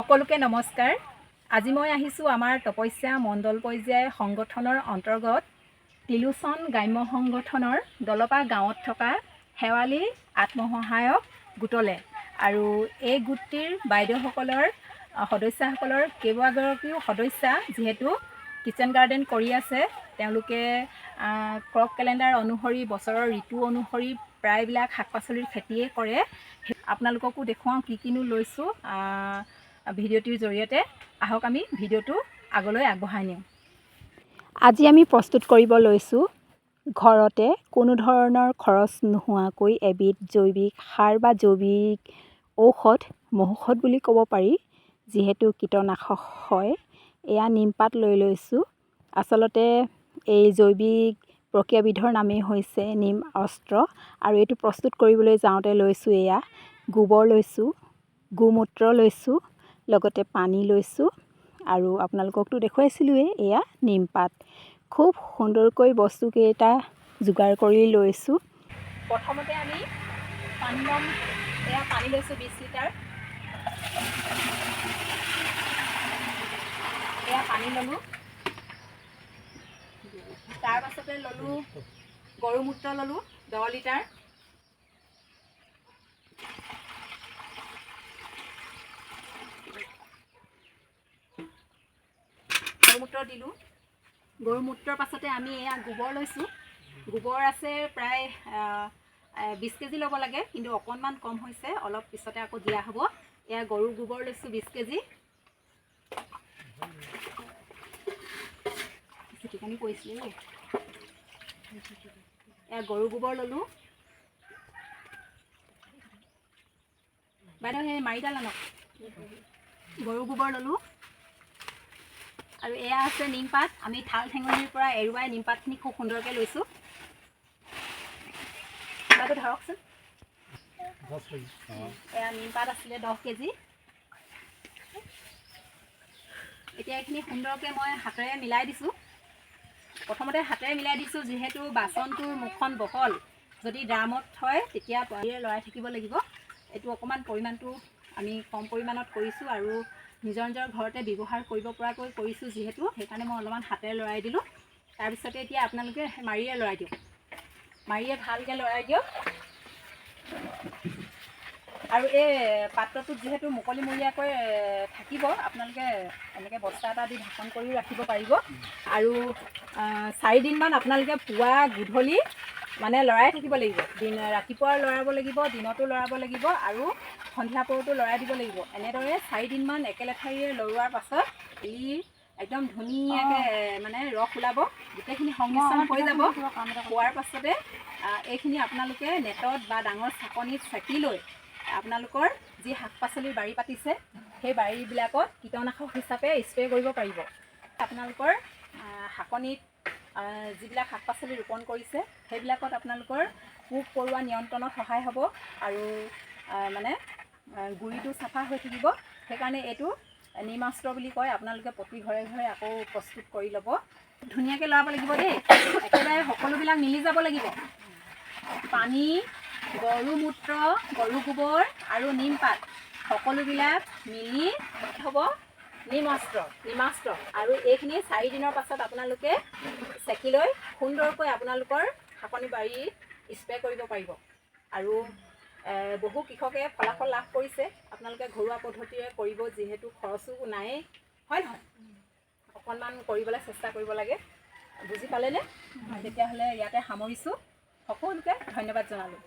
সকলোকে নমস্কাৰ। আজি মই আহিছোঁ আমাৰ তপস্যা মণ্ডল পৰ্যায় সংগঠনৰ অন্তৰ্গত তিলোচন গ্ৰাম্য সংগঠনৰ দলপা গাঁৱত থকা শেৱালী আত্মসহায়ক গোটলে আৰু এই গোটটিৰ বাইদেউসকলৰ সদস্যসকলৰ কেইবাগৰাকীও সদস্যা যিহেতু কিচেন গাৰ্ডেন কৰি আছে, তেওঁলোকে ক্ৰপ কেলেণ্ডাৰ অনুসৰি বছৰৰ ঋতু অনুসৰি প্ৰায়বিলাক শাক পাচলিৰ খেতিয়ে কৰে। আপোনালোককো দেখুৱাওঁ কি কিনো লৈছোঁ ভিডিঅ'টিৰ জৰিয়তে। আহক আমি ভিডিঅ'টো আগলৈ আগবঢ়াই নিওঁ। আজি আমি প্ৰস্তুত কৰিব লৈছোঁ ঘৰতে কোনো ধৰণৰ খৰচ নোহোৱাকৈ এবিধ জৈৱিক সাৰ বা জৈৱিক ঔষধ, মহৌষধ বুলি ক'ব পাৰি, যিহেতু কীটনাশক হয়। এয়া নিমপাত লৈ লৈছোঁ। আচলতে এই জৈৱিক প্ৰক্ৰিয়াবিধৰ নামেই হৈছে নিম অস্ত্ৰ, আৰু এইটো প্ৰস্তুত কৰিবলৈ যাওঁতে লৈছোঁ এয়া গোবৰ লৈছোঁ, গোমূত্ৰ লৈছোঁ, লগতে পানী লৈছোঁ, আৰু আপোনালোককতো দেখুৱাইছিলোঁৱেই এয়া নিমপাত। খুব সুন্দৰকৈ বস্তুকেইটা যোগাৰ কৰি লৈছোঁ। প্ৰথমতে আমি পানী ল'ম। এয়া পানী লৈছোঁ 20 লিটাৰ। এয়া পানী ল'লোঁ। তাৰ পাছতে ল'লোঁ গৰুমূত্ৰ, ল'লোঁ 10 লিটাৰ। গৰুমূত্ৰ দিলোঁ। গৰুমূত্ৰৰ পাছতে আমি এয়া গোবৰ লৈছোঁ। গোবৰ আছে প্ৰায় 20 কেজি ল'ব লাগে, কিন্তু অকণমান কম হৈছে, অলপ পিছতে আকৌ দিয়া হ'ব। এয়া গৰু গোবৰ লৈছোঁ 20 কেজি। চিটিকানি কৰিছিলোঁ। এয়া গৰু গোবৰ ল'লোঁ। বাইদেউ সেই মাৰিডাল আনক। গৰু গোবৰ ল'লোঁ। আৰু এয়া আছে নিমপাত। আমি থাল ঠেঙনিৰ পৰা এৰুৱাই নিমপাতখিনি খুব সুন্দৰকৈ লৈছোঁ। বাইদেউ ধৰকচোন। এয়া নিমপাত আছিলে 10 কেজি। এতিয়া এইখিনি সুন্দৰকৈ মই হাতেৰে মিলাই দিছোঁ। প্ৰথমতে হাতেৰে মিলাই দিছোঁ, যিহেতু বাচনটোৰ মুখখন বহল। যদি ড্ৰামত হয় তেতিয়া পানীৰে লৰাই থাকিব লাগিব। এইটো অকণমান পৰিমাণটো আমি কম পৰিমাণত কৰিছোঁ, আৰু নিজৰ নিজৰ ঘৰতে ব্যৱহাৰ কৰিব পৰাকৈ কৰিছোঁ যিহেতু, সেইকাৰণে মই অলপমান হাতেৰে লৰাই দিলোঁ। তাৰপিছতে এতিয়া আপোনালোকে মাৰিৰে লৰাই দিয়ক। মাৰিৰে ভালকৈ লৰাই দিয়ক। আৰু এই পাত্ৰটোত যিহেতু মুকলিমূৰীয়াকৈ থাকিব, আপোনালোকে এনেকৈ বস্তা এটা দি ঢাকন কৰিও ৰাখিব পাৰিব। আৰু 4 দিনমান আপোনালোকে পুৱা গধূলি মানে লৰাই থাকিব লাগিব। ৰাতিপুৱা লৰাব লাগিব, দিনতো লৰাব লাগিব, আৰু সন্ধিয়া পৰতো লৰাই দিব লাগিব। এনেদৰে 4 দিনমান একেলেঠাৰিৰে লৰোৱাৰ পাছত ই একদম ধুনীয়াকৈ মানে ৰস ওলাব, গোটেইখিনি সংমিশ্ৰণ হৈ যাব। হোৱাৰ পাছতে এইখিনি আপোনালোকে নেটত বা ডাঙৰ চাকনিত চেকি লৈ আপোনালোকৰ যি শাক পাচলিৰ বাৰী পাতিছে সেই বাৰীবিলাকত কীটনাশক হিচাপে স্প্ৰে' কৰিব পাৰিব। আপোনালোকৰ শাকনিত যিবিলাক শাক পাচলি ৰোপণ কৰিছে সেইবিলাকত আপোনালোকৰ পোক পৰুৱা নিয়ন্ত্ৰণত সহায় হ'ব, আৰু মানে গুৰিটো চাফা হৈ থাকিব। সেইকাৰণে এইটো নিমাস্ত্ৰ বুলি কয়। আপোনালোকে প্ৰতি ঘৰে ঘৰে আকৌ প্ৰস্তুত কৰি ল'ব। ধুনীয়াকৈ লৰাব লাগিব দেই। একেবাৰে সকলোবিলাক মিলি যাব লাগিব। পানী, গৰুমূত্ৰ, গৰু গোবৰ আৰু নিমপাত সকলোবিলাক মিলি হ'ব নিমাস্ত্ৰ। আৰু এইখিনি 4 দিনৰ পাছত আপোনালোকে চেকি লৈ সুন্দৰকৈ আপোনালোকৰ শাকনি বাৰীত স্প্ৰে' কৰিব পাৰিব। আৰু বহু কৃষকে ফলাফল লাভ কৰিছে। আপোনালোকে ঘৰুৱা পদ্ধতিৰে কৰিব, যিহেতু খৰচো নায়েই, হয় নহয়? অকণমান কৰিবলৈ চেষ্টা কৰিব লাগে। বুজি পালেনে? তেতিয়াহ'লে ইয়াতে সামৰিছোঁ। সকলোকে ধন্যবাদ জনালোঁ।